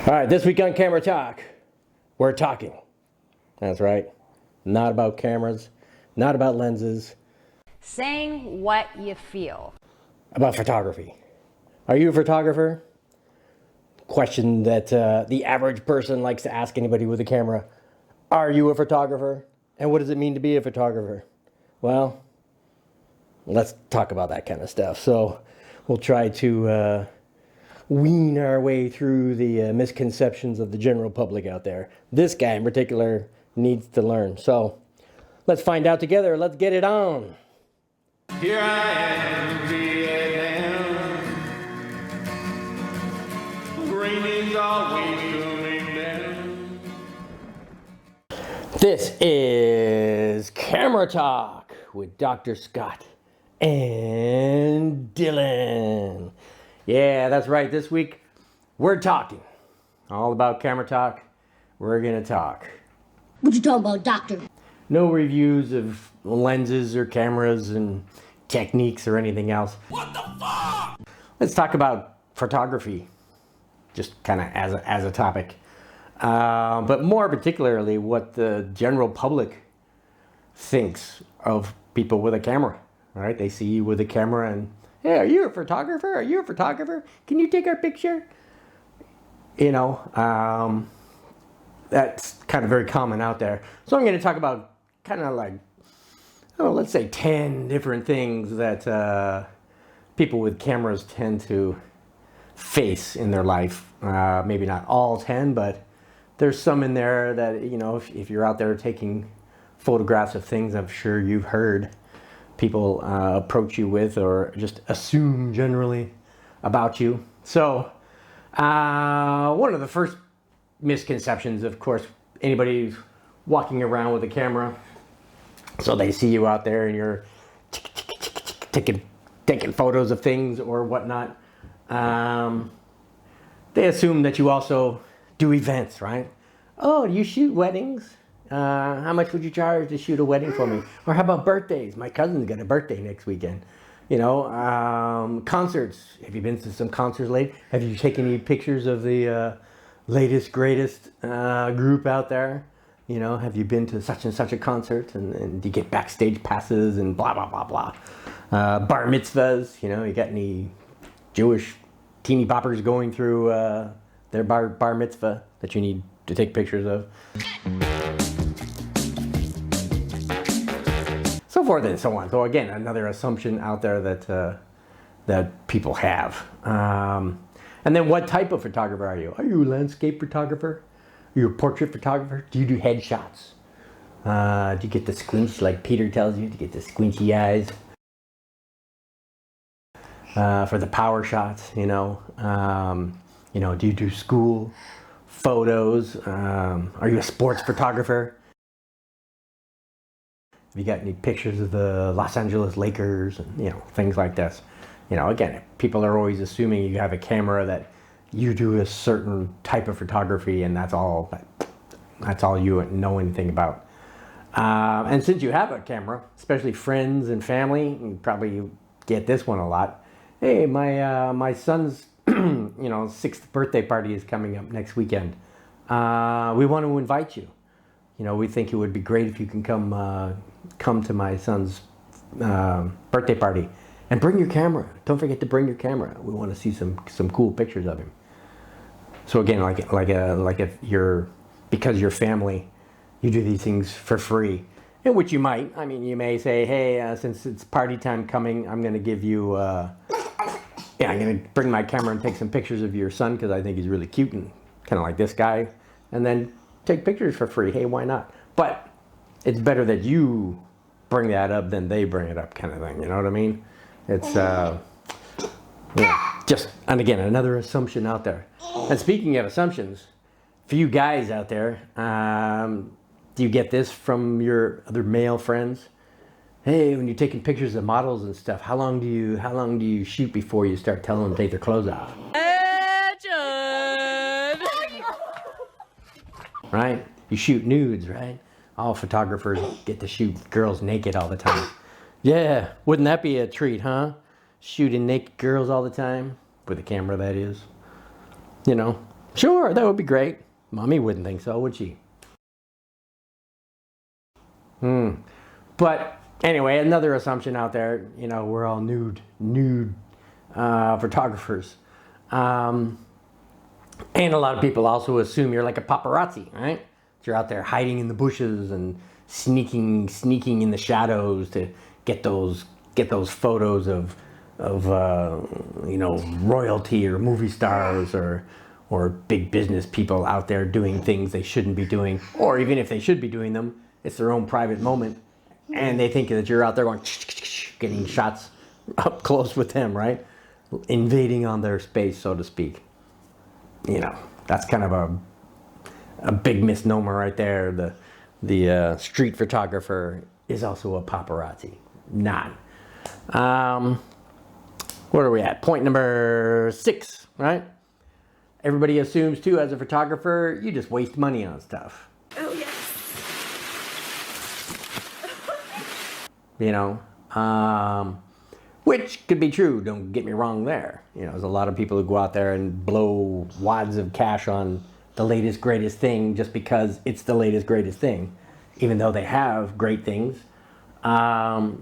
All right, this week on Camera Talk, we're talking. That's right. Not about cameras, not about lenses. Saying what you feel. About photography. Are you a photographer? Question that the average person likes to ask anybody with a camera. Are you a photographer? And what does it mean to be a photographer? Well, let's talk about that kind of stuff. So we'll try to wean our way through the misconceptions of the general public out there. This guy in particular needs to learn. So let's find out together. Let's get it on. Here I am, Vietnam. Rain is always coming down. This is Camera Talk with Dr. Scott and Dylan. Yeah, that's right. This week, we're talking. All about camera talk. We're going to talk. What you talking about, doctor? No reviews of lenses or cameras and techniques or anything else. What the fuck? Let's talk about photography, just kind of as a topic. But more particularly, what the general public thinks of people with a camera. All right, they see you with a camera and, hey, are you a photographer? Are you a photographer? Can you take our picture? You know, that's kind of very common out there. So I'm going to talk about kind of like, let's say 10 different things that people with cameras tend to face in their life. Maybe not all 10, but there's some in there that, you know, if you're out there taking photographs of things, I'm sure you've heard people approach you with or just assume generally about you. So one of the first misconceptions, of course, anybody who's walking around with a camera, so they see you out there and you're taking photos of things or whatnot, they assume that you also do events, right? Oh, do you shoot weddings? How much would you charge to shoot a wedding for me? Or how about birthdays? My cousin's got a birthday next weekend. You know, concerts. Have you been to some concerts lately? Have you taken any pictures of the latest, greatest group out there? You know, have you been to such and such a concert? And do you get backstage passes and blah, blah, blah, blah. Bar mitzvahs, you know, you got any Jewish teeny boppers going through their bar mitzvah that you need to take pictures of? So forth and so on. So again, another assumption out there that people have. And then what type of photographer are you? Are you a landscape photographer? Are you a portrait photographer? Do you do headshots? Do you get the squinch like Peter tells you? Do you get the squinchy eyes? For the power shots, you know? Do you do school photos? Are you a sports photographer? Have you got any pictures of the Los Angeles Lakers and, you know, things like this? You know, again, people are always assuming you have a camera that you do a certain type of photography and that's all you know anything about. And since you have a camera, especially friends and family, you probably get this one a lot. Hey, my son's 6th birthday party is coming up next weekend. We want to invite you. You know, we think it would be great if you can come to my son's birthday party and bring your camera. Don't forget to bring your camera. We want to see some cool pictures of him. So again, like if because you're family, you do these things for free, and which you might. I mean, you may say, hey, since it's party time coming, I'm going to give you. I'm going to bring my camera and take some pictures of your son because I think he's really cute and kind of like this guy, and then take pictures for free. Hey, why not? But it's better that you bring that up than they bring it up, kind of thing. You know what I mean? It's and again, another assumption out there. And speaking of assumptions, for you guys out there, do you get this from your other male friends? Hey, when you're taking pictures of models and stuff, how long do you shoot before you start telling them to take their clothes off? Right? You shoot nudes, right? All photographers get to shoot girls naked all the time. Yeah, wouldn't that be a treat, huh? Shooting naked girls all the time with a camera, that is. You know, Sure, that would be great. Mommy wouldn't think so, would she? But anyway, another assumption out there, we're all nude photographers. And a lot of people also assume you're like a paparazzi, right? You're out there hiding in the bushes and sneaking in the shadows to get those photos of royalty or movie stars or big business people out there doing things they shouldn't be doing, or even if they should be doing them, it's their own private moment, and they think that you're out there going getting shots up close with them, right? Invading on their space, so to speak. That's kind of a big misnomer right there. The street photographer is also a paparazzi. Not. What are we at? Point number 6, right? Everybody assumes too, as a photographer, you just waste money on stuff. Oh, yes. Which could be true, don't get me wrong there. There's a lot of people who go out there and blow wads of cash on the latest, greatest thing just because it's the latest, greatest thing, even though they have great things. I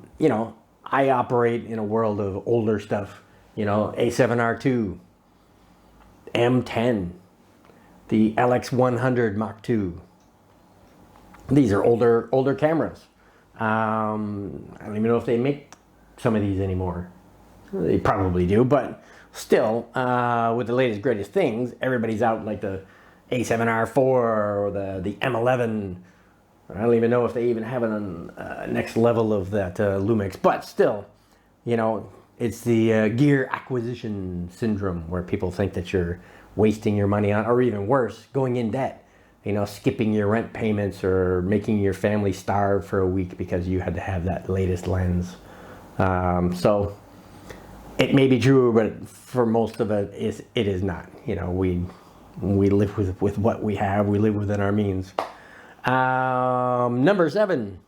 operate in a world of older stuff, A7R2, M10, the LX100 Mark II. These are older cameras. I don't even know if they make some of these anymore. They probably do, but still, with the latest, greatest things, everybody's out like the A7R4 or the M11. I don't even know if they even have it on next level of that Lumix, but still, it's the gear acquisition syndrome where people think that you're wasting your money on, or even worse, going in debt. Skipping your rent payments or making your family starve for a week because you had to have that latest lens. So it may be true, but for most of it is not. We live with what we have. We live within our means. Number 7,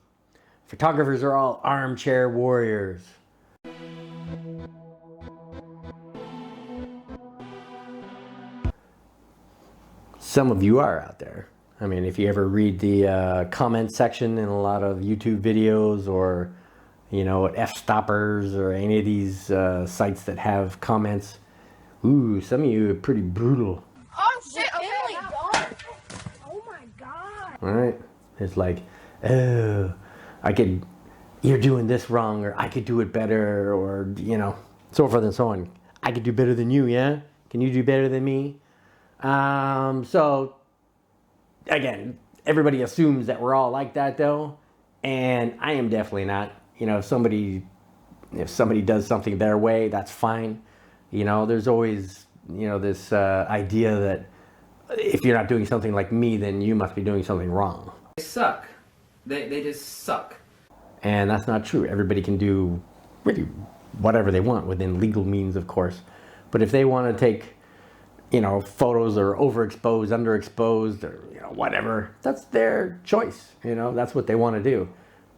photographers are all armchair warriors. Some of you are out there. I mean, if you ever read the comment section in a lot of YouTube videos or, at F-Stoppers or any of these sites that have comments, some of you are pretty brutal. Oh, shit. Okay. Oh, my God. All right. It's like, oh, you're doing this wrong, or I could do it better, or, so forth and so on. I could do better than you, yeah? Can you do better than me? So, again, everybody assumes that we're all like that, though, and I am definitely not. If somebody does something their way, that's fine. There's always, this idea that if you're not doing something like me, then you must be doing something wrong. They suck. They just suck. And that's not true. Everybody can do really whatever they want within legal means, of course. But if they want to take, photos that are overexposed, underexposed, or, whatever, that's their choice. That's what they want to do.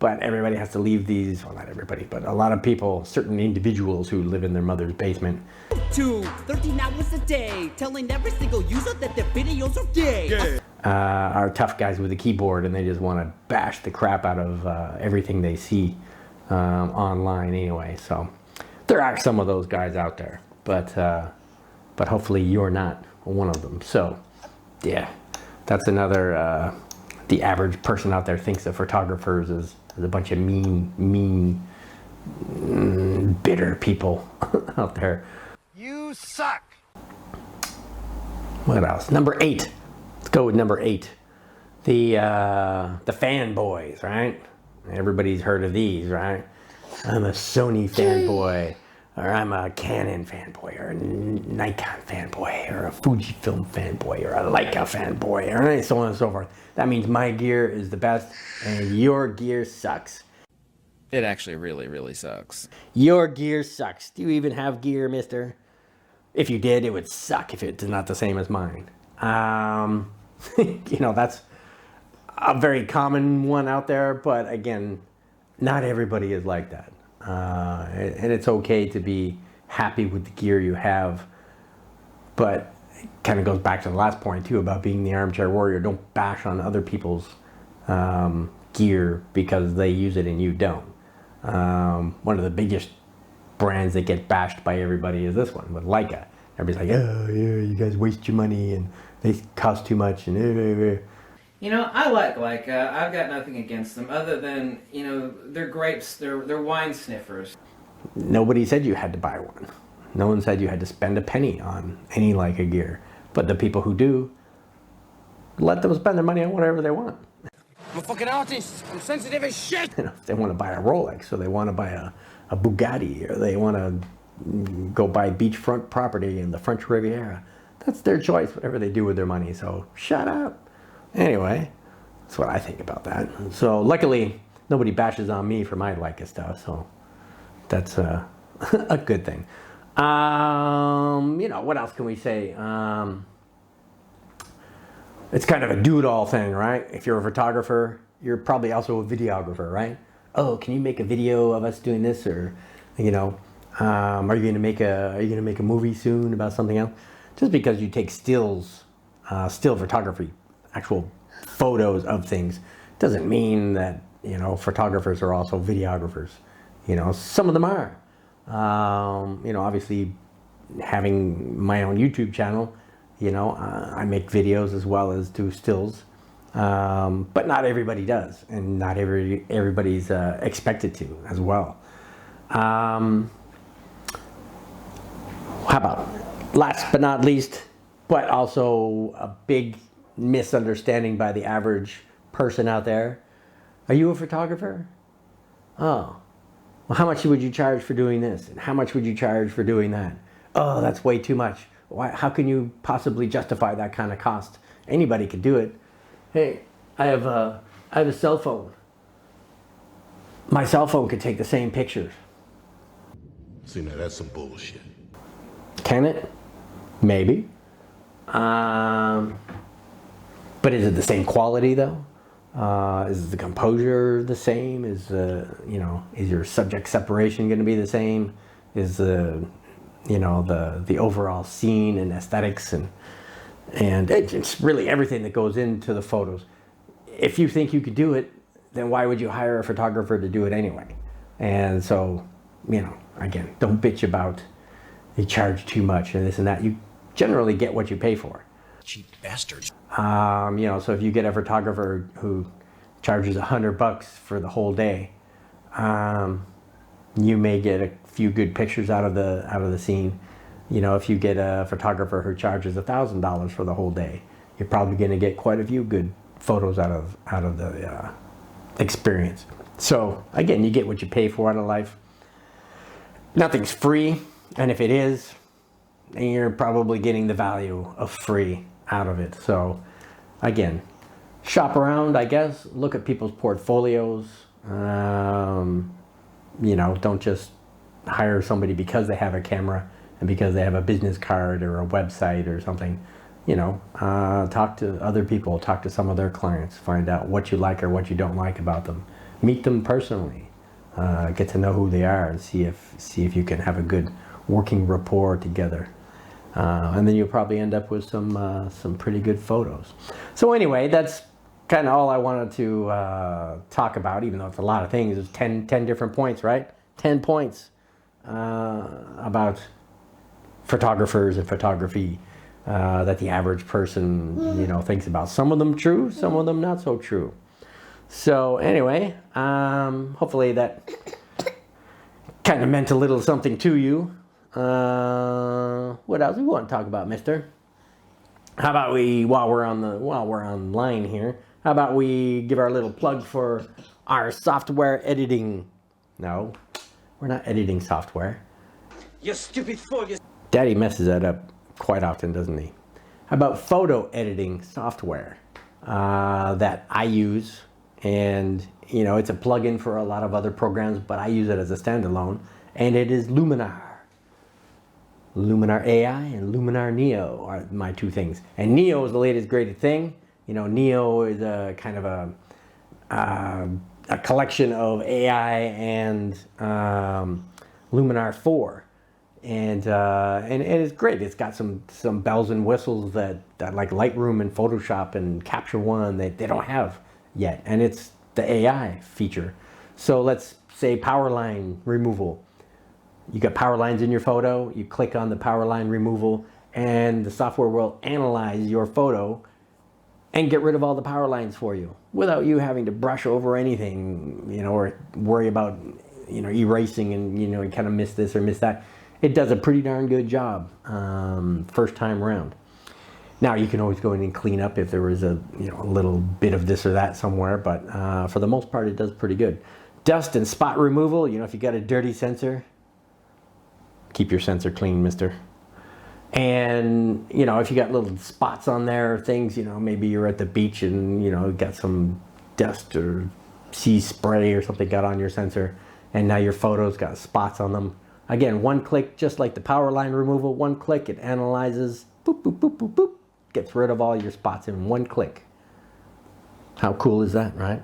But everybody has to leave these, well, not everybody, but a lot of people, certain individuals who live in their mother's basement. 13 hours a day, telling every single user that their videos are gay. Are tough guys with a keyboard, and they just want to bash the crap out of everything they see online anyway. So there are some of those guys out there, but hopefully you're not one of them. So yeah, that's another, the average person out there thinks of photographers as a bunch of mean, bitter people out there. You suck. What else? Number 8. Let's go with number 8. The fanboys, right? Everybody's heard of these, right? I'm a Sony fanboy, or I'm a Canon fanboy, or a Nikon fanboy, or a Fujifilm fanboy, or a Leica fanboy, or so on and so forth. That means my gear is the best, and your gear sucks. It actually really, really sucks. Your gear sucks. Do you even have gear, mister? If you did, it would suck if it's not the same as mine. That's a very common one out there, but again, not everybody is like that. And it's okay to be happy with the gear you have, but kind of goes back to the last point too about being the armchair warrior. Don't bash on other people's gear because they use it and you don't. One of the biggest brands that get bashed by everybody is this one with Leica. Everybody's like, oh yeah, you guys waste your money and they cost too much and You know, I like Leica. I've got nothing against them other than, you know, they're grapes, they're wine sniffers. Nobody said you had to buy one. No one said you had to spend a penny on any Leica gear. But the people who do, let them spend their money on whatever they want. I'm a fucking artist. I'm sensitive as shit. You know, if they want to buy a Rolex, or they want to buy a Bugatti, or they want to go buy beachfront property in the French Riviera, that's their choice, whatever they do with their money. So shut up. Anyway, that's what I think about that. So luckily, nobody bashes on me for my Leica stuff, so that's a good thing. You know, what else can we say? It's kind of a do-it-all thing, right? If you're a photographer, you're probably also a videographer, right? Oh, can you make a video of us doing this, or, you know, are you gonna make a movie soon about something else? Just because you take still photography, actual photos of things, doesn't mean that, you know, photographers are also videographers. You know, some of them are. You know, obviously, having my own YouTube channel, you know, I make videos as well as do stills, but not everybody does, and not everybody's expected to as well. How about, last but not least, but also a big misunderstanding by the average person out there? Are you a photographer? Oh, well, how much would you charge for doing this? And how much would you charge for doing that? Oh, that's way too much. Why, how can you possibly justify that kind of cost? Anybody could do it. Hey, I have a cell phone. My cell phone could take the same pictures. See, now that's some bullshit. Can it? Maybe. But is it the same quality though? Is the composure the same? Is you know, is your subject separation going to be the same? Is the, you know, the overall scene and aesthetics and it's really everything that goes into the photos. If you think you could do it, then why would you hire a photographer to do it anyway? And so, you know, again, don't bitch about they charge too much and this and that. You generally get what you pay for. Cheap bastards. You know, so if you get a photographer who charges $100 for the whole day, you may get a few good pictures out of the scene. You know, if you get a photographer who charges $1,000 for the whole day, you're probably going to get quite a few good photos out of the experience. So again, you get what you pay for out of life. Nothing's free, and if it is, then you're probably getting the value of free out of it. So again, shop around, I guess, look at people's portfolios. You know, don't just hire somebody because they have a camera and because they have a business card or a website or something. You know, talk to other people, talk to some of their clients, find out what you like or what you don't like about them. Meet them personally, get to know who they are and see if you can have a good working rapport together. And then you'll probably end up with some pretty good photos. So anyway, that's kind of all I wanted to talk about, even though it's a lot of things. It's 10 different points, right? 10 points about photographers and photography that the average person, you know, thinks about. Some of them true, some of them not so true. So anyway, hopefully that kind of meant a little something to you. What else we want to talk about, mister? How about we, while we're online here, how about we give our little plug for our software editing? No, we're not editing software. You stupid fool. Daddy messes that up quite often, doesn't he? How about photo editing software that I use? And, you know, it's a plugin for a lot of other programs, but I use it as a standalone, and it is Luminar. Luminar AI and Luminar Neo are my two things. And Neo is the latest greatest thing. You know, Neo is a kind of a collection of AI and Luminar 4 and it's great. It's got some bells and whistles that like Lightroom and Photoshop and Capture One they don't have yet, and it's the AI feature. So let's say power line removal. You got power lines in your photo, you click on the power line removal, and the software will analyze your photo and get rid of all the power lines for you without you having to brush over anything, you know, or worry about, you know, erasing and, you know, you kind of miss this or miss that. It does a pretty darn good job first time around. Now you can always go in and clean up if there was a, you know, a little bit of this or that somewhere, but for the most part it does pretty good. Dust and spot removal, you know, if you got a dirty sensor, keep your sensor clean, mister. And, you know, if you got little spots on there, things, you know, maybe you're at the beach and, you know, got some dust or sea spray or something got on your sensor, and now your photo's got spots on them. Again, one click, just like the power line removal, one click, it analyzes, boop, boop, boop, boop, boop, gets rid of all your spots in one click. How cool is that, right?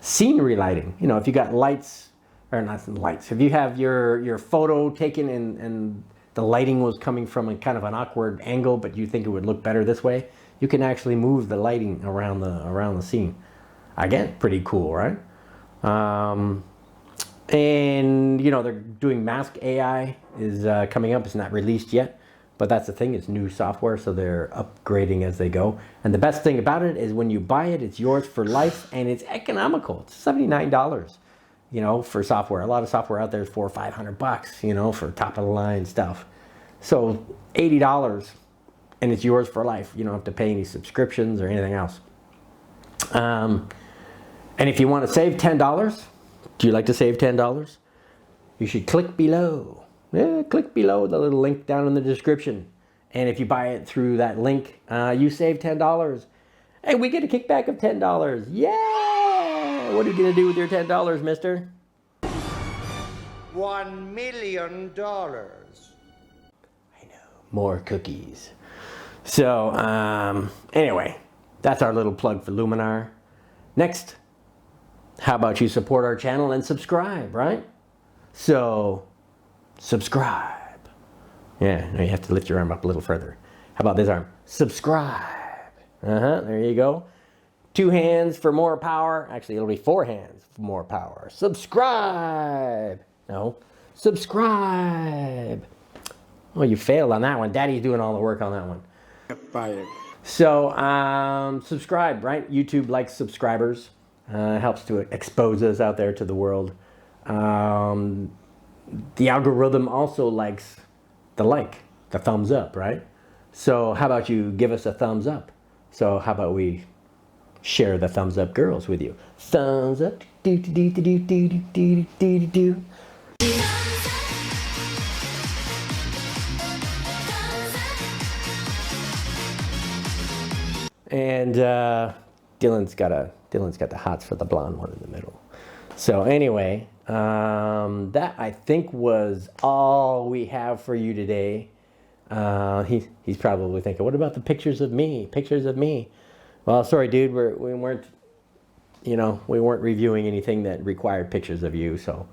Scenery lighting, you know, if you got lights, or not lights, if you have your photo taken and the lighting was coming from a kind of an awkward angle, but you think it would look better this way, you can actually move the lighting around the scene. Again, pretty cool, right? And you know, they're doing Mask AI is coming up. It's not released yet, but that's the thing. It's new software, so they're upgrading as they go. And the best thing about it is when you buy it, it's yours for life, and it's economical. It's $79. You know, for software. A lot of software out there is $400 or $500, you know, for top of the line stuff. So $80 and it's yours for life. You don't have to pay any subscriptions or anything else. And if you want to save $10, do you like to save $10? You should click below. Yeah, click below the little link down in the description. And if you buy it through that link, you save $10. Hey, we get a kickback of $10. Yeah! What are you going to do with your $10, mister? $1 million. I know. More cookies. So, anyway, that's our little plug for Luminar. Next, how about you support our channel and subscribe, right? So, subscribe. Yeah, now you have to lift your arm up a little further. How about this arm? Subscribe. There you go. 2 hands for more power. Actually, it'll be 4 hands for more power. Subscribe. No, subscribe. Well, you failed on that one. Daddy's doing all the work on that one. Fired. So, subscribe, right? YouTube likes subscribers. Helps to expose us out there to the world. The algorithm also likes the thumbs up, right? So how about you give us a thumbs up? So how about we share the thumbs up girls with you? Thumbs up. Do do do do do do do do do. And Dylan's got the hots for the blonde one in the middle. So anyway, that I think was all we have for you today. He's probably thinking, what about the pictures of me? Pictures of me. Well, sorry, dude, we weren't reviewing anything that required pictures of you. So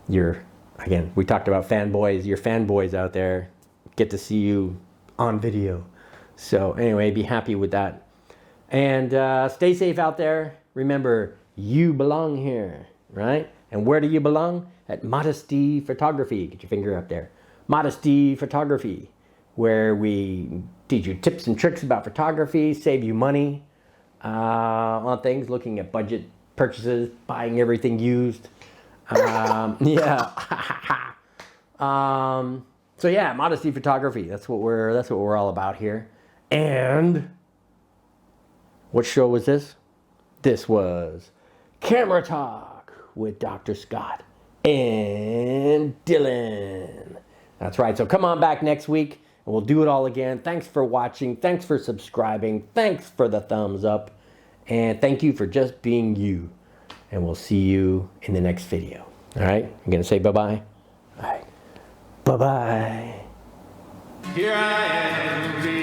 again, we talked about fanboys. Your fanboys out there get to see you on video. So anyway, be happy with that. And stay safe out there. Remember, you belong here, right? And where do you belong? At Modesty Photography. Get your finger up there. Modesty Photography, where we teach you tips and tricks about photography, save you money on things, looking at budget purchases, buying everything used. Yeah. So yeah, Modesty Photography. That's what we're all about here. And what show was this? This was Camera Talk with Dr. Scott and Dylan. That's right. So come on back next week and we'll do it all again. Thanks for watching. Thanks for subscribing. Thanks for the thumbs up. And thank you for just being you. And we'll see you in the next video. All right? I'm going to say bye-bye. All right. Bye-bye. Here I am.